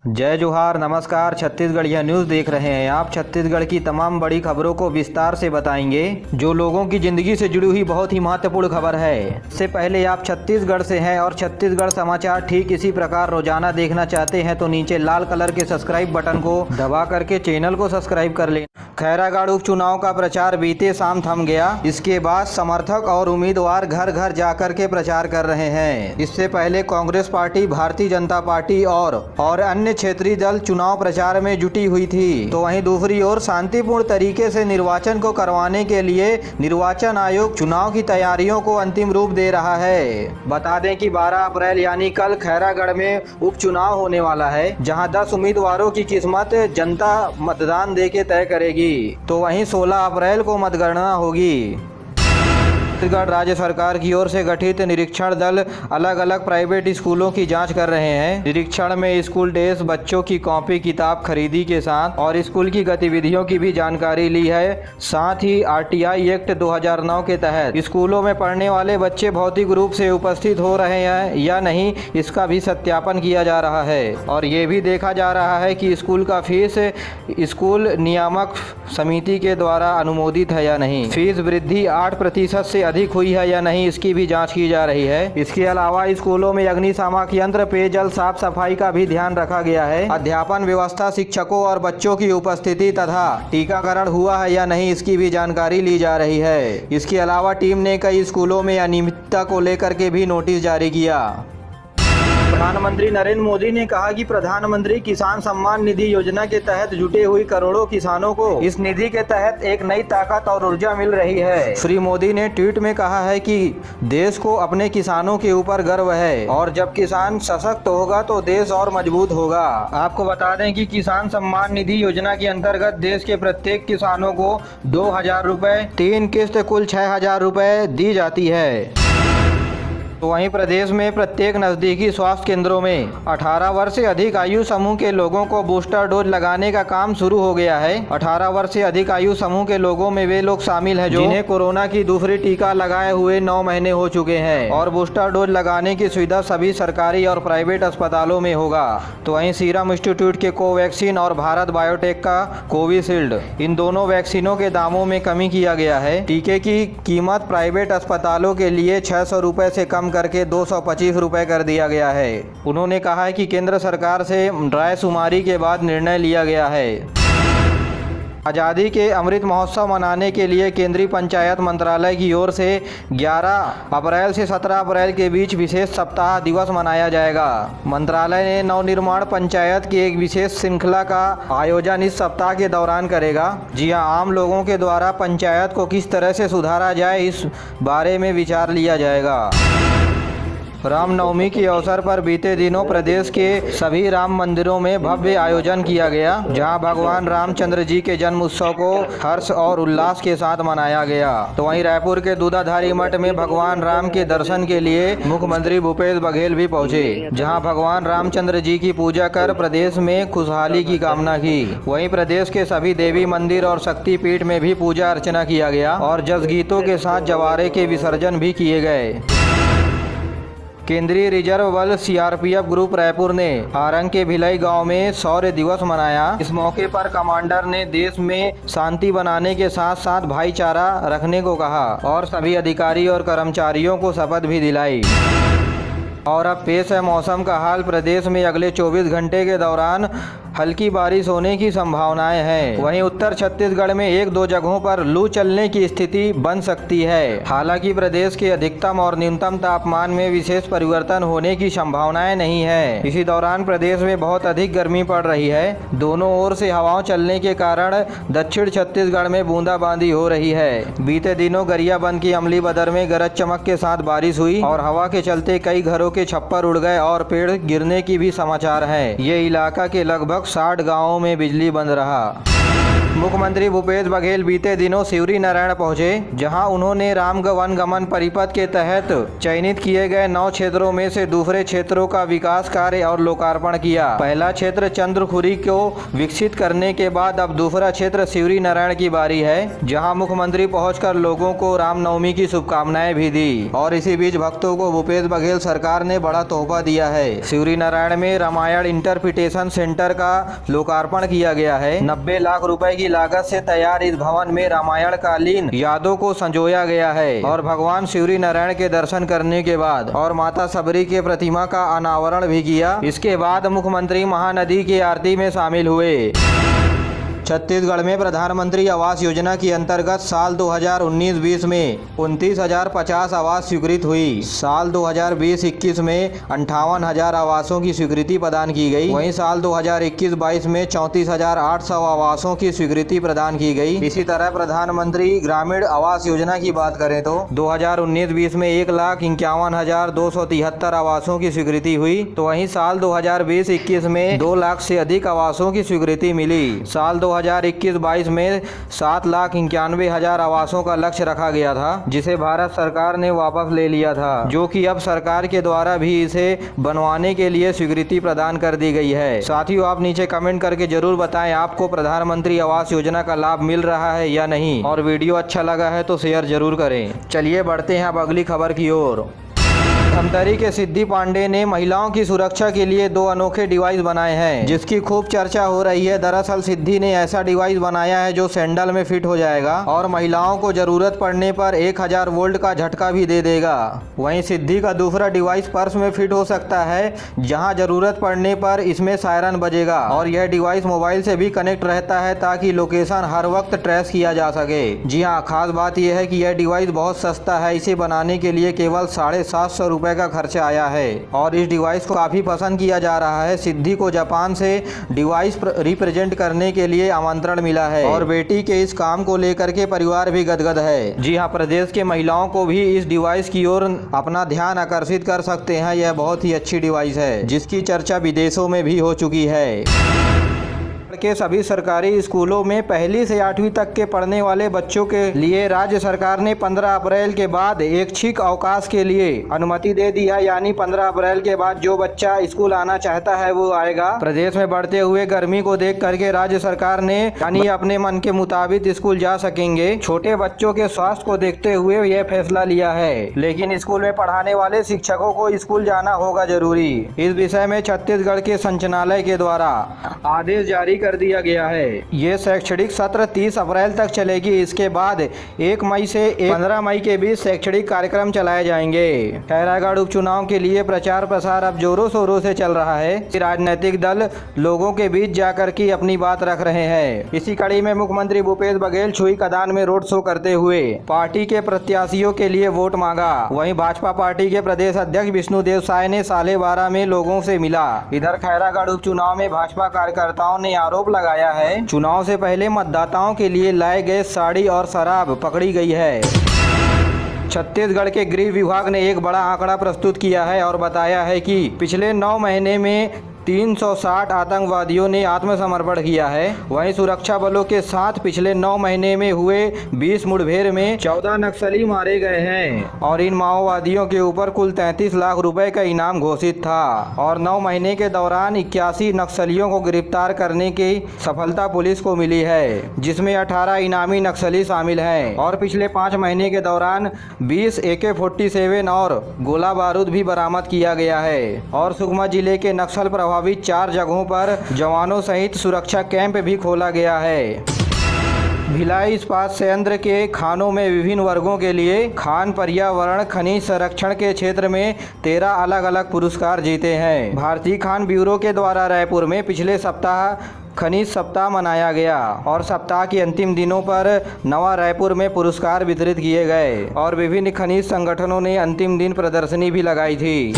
जय जोहार, नमस्कार। छत्तीसगढ़िया न्यूज़ देख रहे हैं आप। छत्तीसगढ़ की तमाम बड़ी खबरों को विस्तार से बताएंगे, जो लोगों की जिंदगी से जुड़ी हुई बहुत ही महत्वपूर्ण खबर है। इससे पहले आप छत्तीसगढ़ से हैं और छत्तीसगढ़ समाचार ठीक इसी प्रकार रोजाना देखना चाहते हैं तो नीचे लाल कलर के सब्सक्राइब बटन को दबा करके चैनल को सब्सक्राइब कर लें। खैरागढ़ उपचुनाव का प्रचार बीते शाम थम गया। इसके बाद समर्थक और उम्मीदवार घर घर जाकर के प्रचार कर रहे हैं। इससे पहले कांग्रेस पार्टी, भारतीय जनता पार्टी और अन्य क्षेत्रीय दल चुनाव प्रचार में जुटी हुई थी। तो वहीं दूसरी ओर शांतिपूर्ण तरीके से निर्वाचन को करवाने के लिए निर्वाचन आयोग चुनाव की तैयारियों को अंतिम रूप दे रहा है। बता दें कि 12 अप्रैल यानी कल खैरागढ़ में उपचुनाव होने वाला है, जहां 10 उम्मीदवारों की किस्मत जनता मतदान देके तय करेगी। तो वहीं 16 अप्रैल को मतगणना होगी। छत्तीसगढ़ राज्य सरकार की ओर से गठित निरीक्षण दल अलग अलग प्राइवेट स्कूलों की जांच कर रहे हैं। निरीक्षण में स्कूल ड्रेस, बच्चों की कॉपी किताब खरीदी के साथ और स्कूल की गतिविधियों की भी जानकारी ली है। साथ ही आरटीआई एक्ट 2009 के तहत स्कूलों में पढ़ने वाले बच्चे भौतिक रूप से उपस्थित हो रहे हैं या नहीं, इसका भी सत्यापन किया जा रहा है। और ये भी देखा जा रहा है कि स्कूल का फीस स्कूल नियामक समिति के द्वारा अनुमोदित है या नहीं। फीस वृद्धि 8% से अधिक हुई है या नहीं, इसकी भी जांच की जा रही है। इसके अलावा स्कूलों में अग्निशामक यंत्र, पेयजल, साफ सफाई का भी ध्यान रखा गया है। अध्यापन व्यवस्था, शिक्षकों और बच्चों की उपस्थिति तथा टीकाकरण हुआ है या नहीं, इसकी भी जानकारी ली जा रही है। इसके अलावा टीम ने कई स्कूलों में अनियमितता को लेकर के भी नोटिस जारी किया। प्रधानमंत्री नरेंद्र मोदी ने कहा कि प्रधानमंत्री किसान सम्मान निधि योजना के तहत जुटे हुए करोड़ों किसानों को इस निधि के तहत एक नई ताकत और ऊर्जा मिल रही है। श्री मोदी ने ट्वीट में कहा है कि देश को अपने किसानों के ऊपर गर्व है और जब किसान सशक्त होगा तो देश और मजबूत होगा। आपको बता दें कि किसान सम्मान निधि योजना के अंतर्गत देश के प्रत्येक किसानों को 2000 रुपए, 3 किस्त कुल 6000 रुपए दी जाती है। तो वहीं प्रदेश में प्रत्येक नज़दीकी स्वास्थ्य केंद्रों में 18 वर्ष से अधिक आयु समूह के लोगों को बूस्टर डोज लगाने का काम शुरू हो गया है। 18 वर्ष से अधिक आयु समूह के लोगों में वे लोग शामिल हैं जिन्हें कोरोना की दूसरी टीका लगाए हुए 9 महीने हो चुके हैं और बूस्टर डोज लगाने की सुविधा सभी सरकारी और प्राइवेट अस्पतालों में होगा। तो वहीं सीरम इंस्टीट्यूट के कोवैक्सीन और भारत बायोटेक का कोविशील्ड, इन दोनों वैक्सीनों के दामों में कमी किया गया है। टीके की कीमत प्राइवेट अस्पतालों के लिए 600 रुपए से कम करके 225 रुपए कर दिया गया है। उन्होंने कहा है कि केंद्र सरकार से राय शुमारी के बाद निर्णय लिया गया है। आज़ादी के अमृत महोत्सव मनाने के लिए केंद्रीय पंचायत मंत्रालय की ओर से 11 अप्रैल से 17 अप्रैल के बीच विशेष सप्ताह दिवस मनाया जाएगा। मंत्रालय ने नवनिर्माण पंचायत की एक विशेष श्रृंखला का आयोजन इस सप्ताह के दौरान करेगा। जी हां, आम लोगों के द्वारा पंचायत को किस तरह से सुधारा जाए, इस बारे में विचार लिया जाएगा। रामनवमी के अवसर पर बीते दिनों प्रदेश के सभी राम मंदिरों में भव्य आयोजन किया गया, जहां भगवान रामचंद्र जी के जन्म उत्सव को हर्ष और उल्लास के साथ मनाया गया। तो वहीं रायपुर के दूधाधारी मठ में भगवान राम के दर्शन के लिए मुख्यमंत्री भूपेश बघेल भी पहुंचे, जहां भगवान रामचंद्र जी की पूजा कर प्रदेश में खुशहाली की कामना की। वहीं प्रदेश के सभी देवी मंदिर और शक्तिपीठ में भी पूजा अर्चना किया गया और जस गीतों के साथ जवारे के विसर्जन भी किए गए। केंद्रीय रिजर्व बल सीआरपीएफ ग्रुप रायपुर ने आरंग के भिलाई गांव में शौर्य दिवस मनाया। इस मौके पर कमांडर ने देश में शांति बनाने के साथ साथ भाईचारा रखने को कहा और सभी अधिकारी और कर्मचारियों को शपथ भी दिलाई। और अब पेश है मौसम का हाल। प्रदेश में अगले 24 घंटे के दौरान हल्की बारिश होने की संभावनाएं हैं। वहीं उत्तर छत्तीसगढ़ में 1-2 जगहों पर लू चलने की स्थिति बन सकती है। हालांकि प्रदेश के अधिकतम और न्यूनतम तापमान में विशेष परिवर्तन होने की संभावनाएं नहीं है। इसी दौरान प्रदेश में बहुत अधिक गर्मी पड़ रही है। दोनों ओर से हवाओं चलने के कारण दक्षिण छत्तीसगढ़ में बूंदाबांदी हो रही है। बीते दिनों गरियाबंद की अमली बदर में गरज चमक के साथ बारिश हुई और हवा के चलते कई घरों के छप्पर उड़ गए और पेड़ गिरने की भी समाचार है। ये इलाका के लगभग 60 गांवों में बिजली बंद रहा। मुख्यमंत्री भूपेश बघेल बीते दिनों शिवरी नारायण पहुंचे, जहां उन्होंने राम वन गमन परिपथ के तहत चयनित किए गए 9 क्षेत्रों में से दूसरे क्षेत्रों का विकास कार्य और लोकार्पण किया। पहला क्षेत्र चंद्रखुरी को विकसित करने के बाद अब दूसरा क्षेत्र शिवरी नारायण की बारी है, जहां मुख्यमंत्री पहुंचकर लोगों को रामनवमी की शुभकामनाएं भी दी। और इसी बीच भक्तों को भूपेश बघेल सरकार ने बड़ा तोहफा दिया है। शिवरी नारायण में रामायण इंटरप्रिटेशन सेंटर का लोकार्पण किया गया है। 90 लाख रुपए की लागत से तैयार इस भवन में रामायण कालीन यादों को संजोया गया है। और भगवान शिवरी नारायण के दर्शन करने के बाद और माता सबरी के प्रतिमा का अनावरण भी किया। इसके बाद मुख्यमंत्री महानदी की आरती में शामिल हुए। छत्तीसगढ़ में प्रधानमंत्री आवास योजना के अंतर्गत साल 2019-20 में 29,050 आवास स्वीकृत हुई। साल 2020-21 में 58,000 आवासों की स्वीकृति प्रदान की गई। वहीं साल 2021-22 में 34,800 आवासों की स्वीकृति प्रदान की गई। इसी तरह प्रधानमंत्री ग्रामीण आवास योजना की बात करें तो 2019-20 में 1,51,273 आवासों की स्वीकृति हुई, तो वहीं साल 2020-21 में 2 लाख से अधिक आवासों की स्वीकृति मिली। साल 2021-22 में 7,91,000 आवासों का लक्ष्य रखा गया था, जिसे भारत सरकार ने वापस ले लिया था, जो कि अब सरकार के द्वारा भी इसे बनवाने के लिए स्वीकृति प्रदान कर दी गई है। साथियों, आप नीचे कमेंट करके जरूर बताएं आपको प्रधानमंत्री आवास योजना का लाभ मिल रहा है या नहीं, और वीडियो अच्छा लगा है तो शेयर जरूर करें। चलिए बढ़ते हैं अब अगली खबर की ओर। धमतरी के सिद्धि पांडे ने महिलाओं की सुरक्षा के लिए 2 अनोखे डिवाइस बनाए हैं, जिसकी खूब चर्चा हो रही है। दरअसल सिद्धि ने ऐसा डिवाइस बनाया है जो सैंडल में फिट हो जाएगा और महिलाओं को जरूरत पड़ने पर 1000 वोल्ट का झटका भी दे देगा। वहीं सिद्धि का दूसरा डिवाइस पर्स में फिट हो सकता है, जहां जरूरत पड़ने पर इसमें सायरन बजेगा। और यह डिवाइस मोबाइल से भी कनेक्ट रहता है ताकि लोकेशन हर वक्त ट्रेस किया जा सके। जी हाँ, खास बात यह है कि यह डिवाइस बहुत सस्ता है। इसे बनाने के लिए केवल 750 रुपए का खर्चा आया है और इस डिवाइस को काफी पसंद किया जा रहा है। सिद्धि को जापान से डिवाइस रिप्रेजेंट करने के लिए आमंत्रण मिला है और बेटी के इस काम को लेकर के परिवार भी गदगद है। जी हां, प्रदेश के महिलाओं को भी इस डिवाइस की ओर अपना ध्यान आकर्षित कर सकते हैं। यह बहुत ही अच्छी डिवाइस है, जिसकी चर्चा विदेशों में भी हो चुकी है। के सभी सरकारी स्कूलों में 1ली से 8वीं तक के पढ़ने वाले बच्चों के लिए राज्य सरकार ने 15 अप्रैल के बाद ऐच्छिक अवकाश के लिए अनुमति दे दी है। यानी 15 अप्रैल के बाद जो बच्चा स्कूल आना चाहता है वो आएगा। प्रदेश में बढ़ते हुए गर्मी को देख करके राज्य सरकार ने यानी अपने मन के मुताबिक स्कूल जा सकेंगे। छोटे बच्चों के स्वास्थ्य को देखते हुए यह फैसला लिया है, लेकिन स्कूल में पढ़ाने वाले शिक्षकों को स्कूल जाना होगा जरूरी। इस विषय में छत्तीसगढ़ के संचालनालय के द्वारा आदेश जारी कर दिया गया है। ये शैक्षणिक सत्र 30 अप्रैल तक चलेगी। इसके बाद 1 मई से 15 मई के बीच शैक्षणिक कार्यक्रम चलाए जाएंगे। खैरागढ़ उपचुनाव के लिए प्रचार प्रसार अब जोरों शोरों से चल रहा है। राजनीतिक दल लोगों के बीच जाकर के अपनी बात रख रहे हैं। इसी कड़ी में मुख्यमंत्री भूपेश बघेल छुईकदान में रोड शो करते हुए पार्टी के प्रत्याशियों के लिए वोट मांगा। वहीं भाजपा पार्टी के प्रदेश अध्यक्ष विष्णुदेव साय ने 12:30 में लोगों से मिला। इधर खैरागढ़ उपचुनाव में भाजपा कार्यकर्ताओं ने आरोप लगाया है चुनाव से पहले मतदाताओं के लिए लाए गए साड़ी और शराब पकड़ी गई है। छत्तीसगढ़ के गृह विभाग ने एक बड़ा आंकड़ा प्रस्तुत किया है और बताया है कि पिछले 9 महीने में 360 आतंकवादियों ने आत्मसमर्पण किया है। वहीं सुरक्षा बलों के साथ पिछले 9 महीने में हुए 20 मुठभेड़ में 14 नक्सली मारे गए हैं और इन माओवादियों के ऊपर कुल 33 लाख रुपए का इनाम घोषित था। और 9 महीने के दौरान 81 नक्सलियों को गिरफ्तार करने की सफलता पुलिस को मिली है, जिसमें 18 इनामी नक्सली शामिल हैं। और पिछले 5 महीने के दौरान 20 AK-47 और गोला बारूद भी बरामद किया गया है। और सुकमा जिले के नक्सल प्रभावित 4 जगहों पर जवानों सहित सुरक्षा कैंप भी खोला गया है। भिलाई इस्पात संयंत्र के खानों में विभिन्न वर्गों के लिए खान पर्यावरण खनिज संरक्षण के क्षेत्र में 13 अलग अलग पुरस्कार जीते हैं। भारतीय खान ब्यूरो के द्वारा रायपुर में पिछले सप्ताह खनिज सप्ताह मनाया गया और सप्ताह के अंतिम दिनों पर नवा रायपुर में पुरस्कार वितरित किए गए और विभिन्न खनिज संगठनों ने अंतिम दिन प्रदर्शनी भी लगाई थी।